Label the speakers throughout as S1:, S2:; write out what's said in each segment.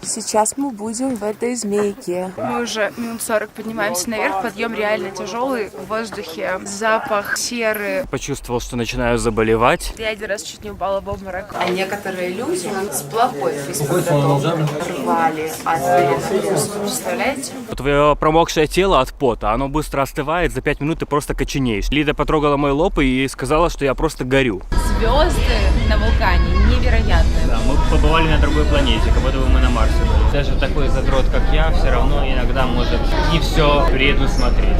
S1: Сейчас мы будем в этой змейке.
S2: Мы уже минут 40 поднимаемся наверх, подъем реально тяжелый, в воздухе запах серы.
S3: Почувствовал, что начинаю заболевать.
S2: Я один раз чуть не упала в обморок.
S1: А некоторые люди с плохой физподготовкой рвали от перенагрузки. Представляете?
S3: Твое промокшее тело от пота, оно быстро остывает, за 5 минут ты просто коченеешь. Лида потрогала мой лоб и сказала, что я просто горю.
S2: Звезды на вулкане невероятные.
S3: Да, мы побывали на другой планете, как будто бы мы на Марсе были. Даже такой задрот, как я, все равно иногда может не все предусмотреть.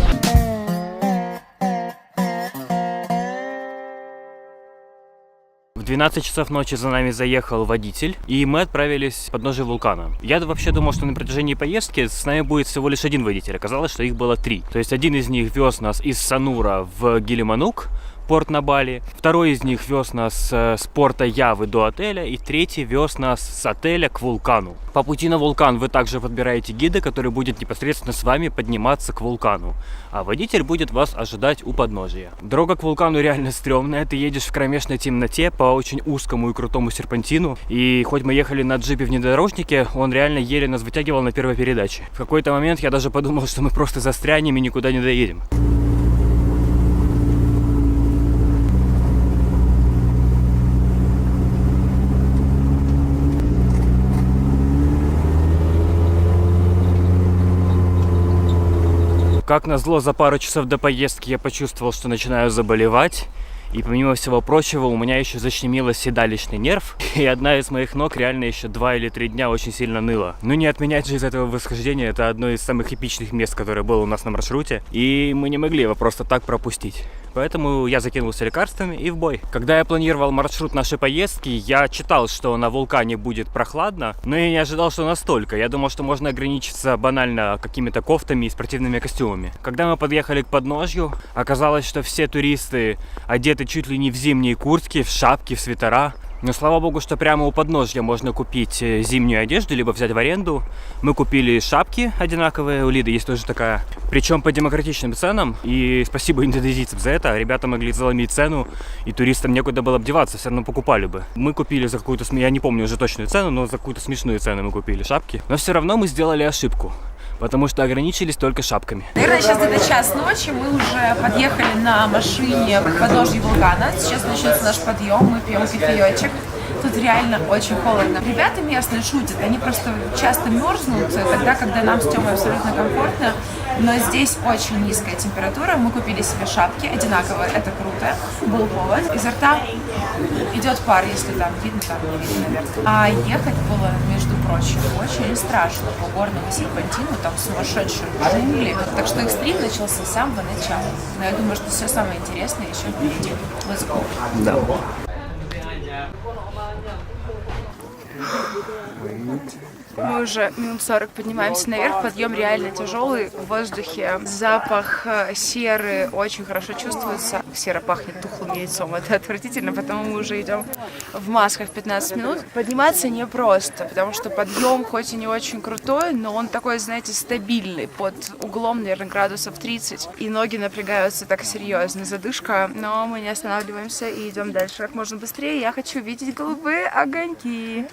S3: В 12 часов ночи за нами заехал водитель, и мы отправились к подножию вулкана. Я вообще думал, что на протяжении поездки с нами будет всего лишь один водитель. Оказалось, что их было 3. То есть один из них вез нас из Санура в Гилиманук, порт на Бали. Второй из них вез нас с порта Явы до отеля. И третий вез нас с отеля к вулкану. По пути на вулкан вы также подбираете гида, который будет непосредственно с вами подниматься к вулкану. А водитель будет вас ожидать у подножия. Дорога к вулкану реально стрёмная. Ты едешь в кромешной темноте по очень узкому и крутому серпантину. И хоть мы ехали на джипе внедорожнике, он реально еле нас вытягивал на первой передаче. В какой-то момент я даже подумал, что мы просто застрянем и никуда не доедем. Как назло, за пару часов до поездки я почувствовал, что начинаю заболевать. И помимо всего прочего, у меня еще защемило седалищный нерв. И одна из моих ног реально еще 2 или 3 дня очень сильно ныла. Ну не отменять же из этого восхождения, это одно из самых эпичных мест, которое было у нас на маршруте. И мы не могли его просто так пропустить. Поэтому я закинулся лекарствами и в бой. Когда я планировал маршрут нашей поездки, я читал, что на вулкане будет прохладно, но я не ожидал, что настолько. Я думал, что можно ограничиться банально какими-то кофтами и спортивными костюмами. Когда мы подъехали к подножью, оказалось, что все туристы одеты чуть ли не в зимние куртки, в шапки, в свитера. Но слава богу, что прямо у подножья можно купить зимнюю одежду, либо взять в аренду. Мы купили шапки одинаковые, у Лиды есть тоже такая. Причем по демократичным ценам. И спасибо индонезийцам за это. Ребята могли заломить цену, и туристам некуда было деваться, все равно покупали бы. Мы купили за какую-то, я не помню уже точную цену, но за какую-то смешную цену мы купили шапки. Но все равно мы сделали ошибку, потому что ограничились только шапками.
S2: Наверное, сейчас где-то час ночи, мы уже подъехали на машине к подножью вулкана. Сейчас начнется наш подъем, мы пьем кофеечек. Тут реально очень холодно. Ребята местные шутят, они просто часто мерзнут тогда, когда нам с Тёмой абсолютно комфортно. Но здесь очень низкая температура. Мы купили себе шапки одинаковые, это круто. Был повод. Изо рта идет пар, если там видно, там не видно, наверное. А ехать было, между прочим, очень страшно по горному серпантину, там сумасшедшие джунгли. Так что экстрим начался с самого начала. Но я думаю, что все самое интересное еще впереди. Let's go.
S3: Да.
S2: Мы уже минут 40 поднимаемся наверх, подъем реально тяжелый, в воздухе запах серы очень хорошо чувствуется. Сера пахнет тухлым яйцом, это отвратительно, потому мы уже идем в масках 15 минут. Подниматься непросто, потому что подъем хоть и не очень крутой, но он такой, знаете, стабильный, под углом, наверное, градусов 30, и ноги напрягаются так серьезно, задышка, но мы не останавливаемся и идем дальше как можно быстрее. Я хочу видеть голубые огоньки.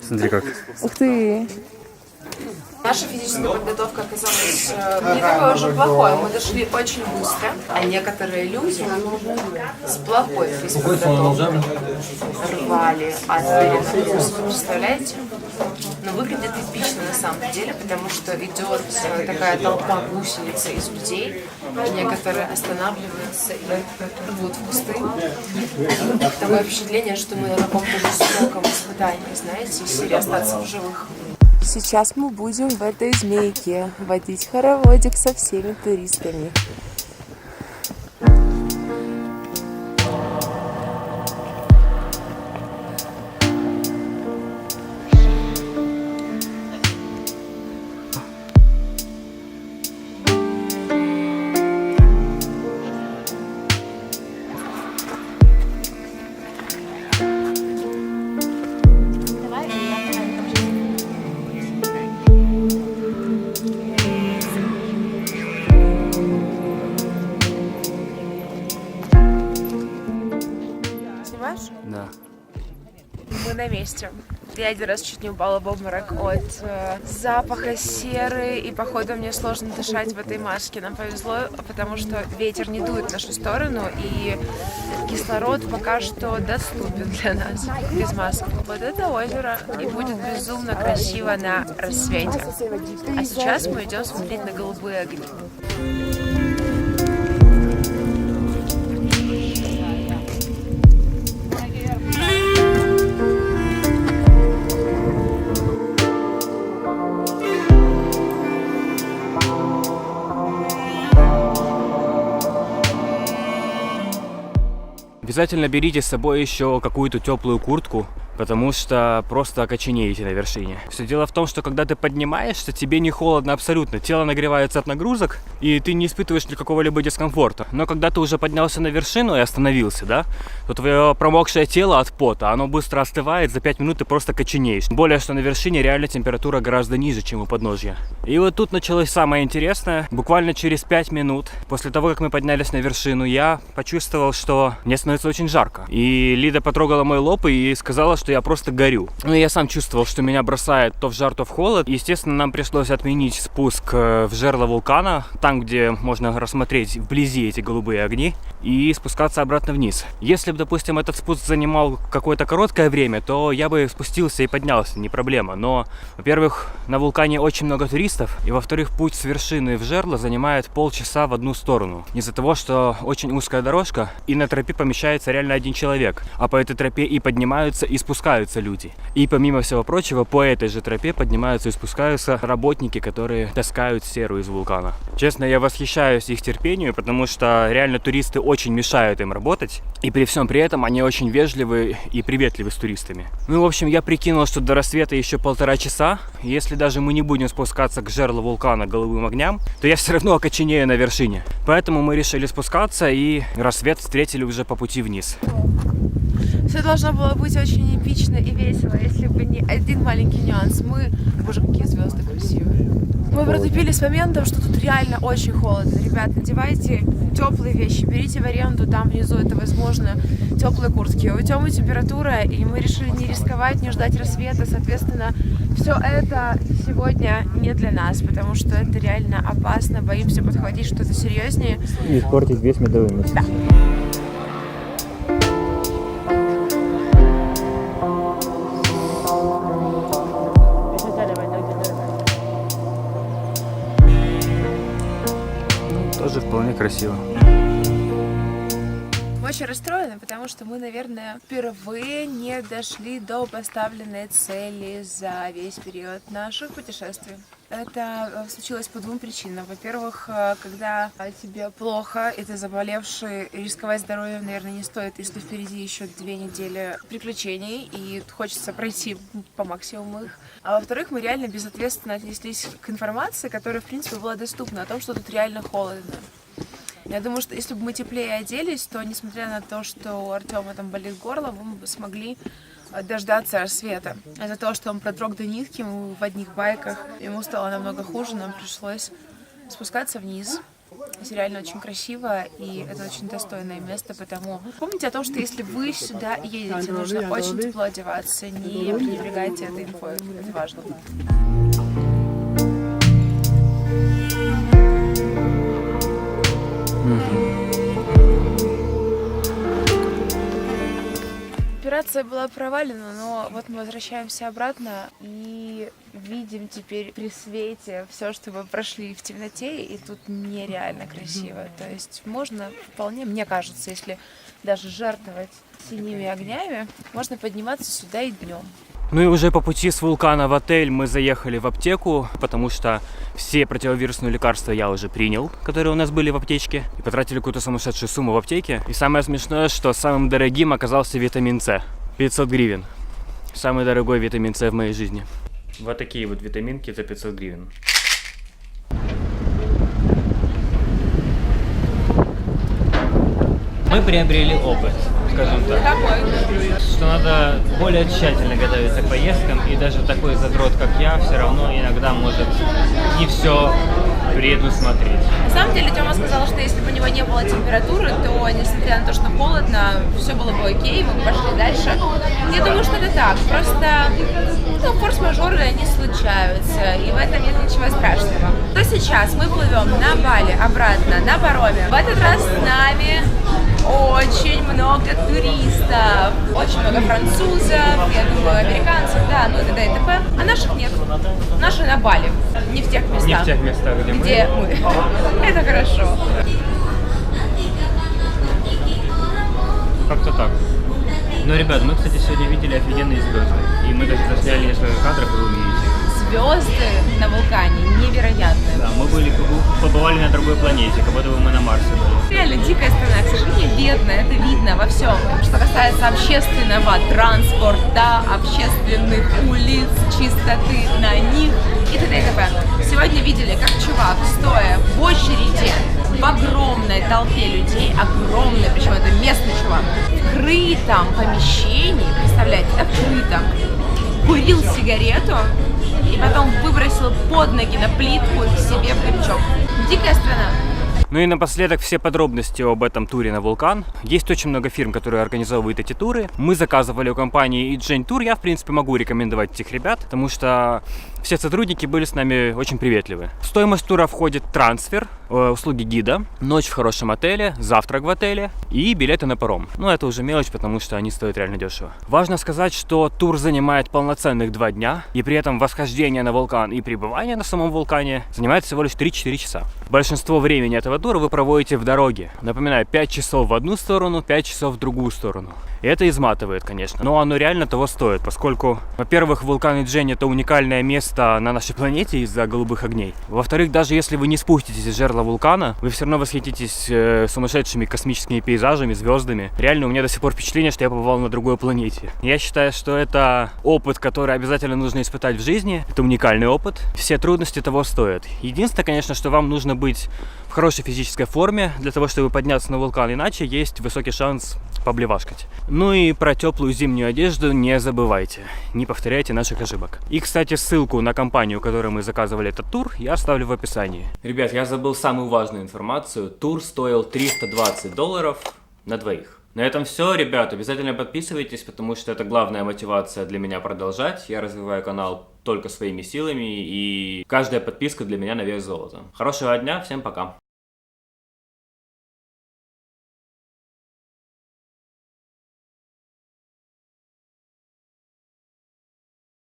S3: Смотри как.
S1: Ух ты!
S2: Наша физическая подготовка оказалась не такой уже плохой. Мы дошли очень быстро.
S1: А некоторые люди с плохой физподготовкой рвали от перенагрузки. Представляете? Но выглядит эпично на самом деле, потому что идет такая толпа гусениц из людей. И некоторые останавливаются и рвут в кусты. Такое впечатление, что мы на каком-то жестоком испытании, знаете, из серии остаться в живых. Сейчас мы будем в этой змейке водить хороводик со всеми туристами.
S2: месте. Я один раз чуть не упала в обморок от запаха серы, и походу мне сложно дышать в этой маске. Нам повезло, потому что ветер не дует в нашу сторону, и кислород пока что доступен для нас без маски. Вот это озеро и будет безумно красиво на рассвете. А сейчас мы идем смотреть на голубые огни.
S3: Обязательно берите с собой еще какую-то теплую куртку, потому что просто окоченеете на вершине. Все дело в том, что когда ты поднимаешься, тебе не холодно абсолютно. Тело нагревается от нагрузок, и ты не испытываешь никакого-либо дискомфорта. Но когда ты уже поднялся на вершину и остановился, да, то твое промокшее тело от пота, оно быстро остывает, за 5 минут ты просто коченеешь. Более, что на вершине реально температура гораздо ниже, чем у подножья. И вот тут началось самое интересное. Буквально через 5 минут после того, как мы поднялись на вершину, я почувствовал, что мне становится очень жарко. И Лида потрогала мой лоб и сказала, что я просто горю. Ну, я сам чувствовал, что меня бросает то в жар, то в холод. Естественно, нам пришлось отменить спуск в жерло вулкана, там, где можно рассмотреть вблизи эти голубые огни, и спускаться обратно вниз. Если бы, допустим, этот спуск занимал какое-то короткое время, то я бы спустился и поднялся, не проблема. Но, во-первых, на вулкане очень много туристов, и, во-вторых, путь с вершины в жерло занимает полчаса в одну сторону. Из-за того, что очень узкая дорожка, и на тропе помещается реально один человек. А по этой тропе и поднимаются, и спускаются люди. И, помимо всего прочего, по этой же тропе поднимаются и спускаются работники, которые таскают серу из вулкана. Честно, я восхищаюсь их терпению, потому что реально туристы очень мешают им работать. И при всем при этом они очень вежливы и приветливы с туристами. Ну, в общем, я прикинул, что до рассвета еще 1,5 часа. Если даже мы не будем спускаться к жерлу вулкана голубым огням, то я все равно окоченею на вершине. Поэтому мы решили спускаться, и рассвет встретили уже по пути вниз.
S2: Все должно было быть очень эпично и весело, если бы не один маленький нюанс. Боже, какие звезды красивые. Мы протупили с моментом, что тут реально очень холодно. Ребят, надевайте теплые вещи, берите в аренду, там внизу это возможно, теплые куртки. У Тёмы температура, и мы решили не рисковать, не ждать рассвета. Соответственно, все это сегодня не для нас, потому что это реально опасно. Боимся подхватить что-то серьезнее.
S3: И испортить весь медовый месяц.
S2: Да.
S3: Тоже вполне красиво.
S2: Мы очень расстроены, потому что мы, наверное, впервые не дошли до поставленной цели за весь период наших путешествий. Это случилось по 2 причинам. Во-первых, когда тебе плохо, и ты заболевший, рисковать здоровьем, наверное, не стоит, если впереди еще 2 недели приключений, и хочется пройти по максимуму их. А во-вторых, мы реально безответственно отнеслись к информации, которая, в принципе, была доступна, о том, что тут реально холодно. Я думаю, что если бы мы теплее оделись, то, несмотря на то, что у Артема там болит горло, мы бы смогли дождаться рассвета. Из-за того, что он продрог до нитки, мы в одних байках, ему стало намного хуже, нам пришлось спускаться вниз. Это реально очень красиво, и это очень достойное место, потому помните о том, что если вы сюда едете, нужно очень тепло одеваться, не пренебрегайте этой инфой, это важно. Операция была провалена, но вот мы возвращаемся обратно и видим теперь при свете все, что мы прошли в темноте, и тут нереально красиво. То есть можно вполне, мне кажется, если даже жертвовать синими огнями, можно подниматься сюда и днем.
S3: Ну и уже по пути с вулкана в отель мы заехали в аптеку, потому что все противовирусные лекарства я уже принял, которые у нас были в аптечке, и потратили какую-то сумасшедшую сумму в аптеке. И самое смешное, что самым дорогим оказался витамин С. 500 гривен. Самый дорогой витамин С в моей жизни. Вот такие вот витаминки за 500 гривен. Мы приобрели опыт, скажем так. Что надо более тщательно готовиться к поездкам, и даже такой задрот, как я, все равно иногда может не все Приеду смотреть.
S2: На самом деле Тёма сказал, что если бы у него не было температуры, то, несмотря на то, что холодно, все было бы окей, мы бы пошли дальше. Я думаю, что это так. Просто форс-мажоры, они случаются, и в этом нет ничего страшного. То сейчас мы плывем на Бали, обратно, на пароме. В этот раз с нами очень много туристов, очень много французов, я думаю, американцев, да, ну и т.д. и т.п. А наших нет. Наши на Бали, не в тех местах.
S3: Не в тех местах,
S2: где мы. Это хорошо.
S3: Как-то так. Ну, ребят, мы, кстати, сегодня видели офигенные звезды. И мы даже засняли несколько кадров, и вы увидите.
S2: Звезды на вулкане невероятные.
S3: Да, мы побывали на другой планете, как будто бы мы на Марсе были.
S2: Реально дикая страна, к сожалению, бедная, это видно во всем. Что касается общественного транспорта, общественных улиц, чистоты на них и т.д. и т.п. Сегодня видели, как чувак, стоя в очереди, в огромной толпе людей, огромной, причем это местный чувак, в крытом помещении, представляете, да, в крытом, курил сигарету и потом выбросил под ноги на плитку себе в крючок. Дикая страна.
S3: Ну и напоследок все подробности об этом туре на вулкан. Есть очень много фирм, которые организовывают эти туры. Мы заказывали у компании Ijen Tour. Я, в принципе, могу рекомендовать этих ребят, потому что все сотрудники были с нами очень приветливы. В стоимость тура входит трансфер, услуги гида, ночь в хорошем отеле, завтрак в отеле и билеты на паром. Ну, это уже мелочь, потому что они стоят реально дешево. Важно сказать, что тур занимает полноценных 2 дня, и при этом восхождение на вулкан и пребывание на самом вулкане занимает всего лишь 3-4 часа. Большинство времени этого тура вы проводите в дороге. Напоминаю, 5 часов в одну сторону, 5 часов в другую сторону. И это изматывает, конечно, но оно реально того стоит, поскольку, во-первых, вулкан Ijen — это уникальное место на нашей планете из-за голубых огней. Во-вторых, даже если вы не спуститесь из жерла вулкана, вы все равно восхититесь сумасшедшими космическими пейзажами, звездами. Реально, у меня до сих пор впечатление, что я побывал на другой планете. Я считаю, что это опыт, который обязательно нужно испытать в жизни. Это уникальный опыт. Все трудности того стоят. Единственное, конечно, что вам нужно быть в хорошей физической форме для того, чтобы подняться на вулкан, иначе есть высокий шанс поблевашкать. Ну и про теплую зимнюю одежду не забывайте. Не повторяйте наших ошибок. И, кстати, ссылку на компанию, у которой мы заказывали этот тур, я оставлю в описании. Ребят, я забыл самую важную информацию. Тур стоил $320 на двоих. На этом все, ребят. Обязательно подписывайтесь, потому что это главная мотивация для меня продолжать. Я развиваю канал только своими силами, и каждая подписка для меня на вес золота. Хорошего дня, всем пока.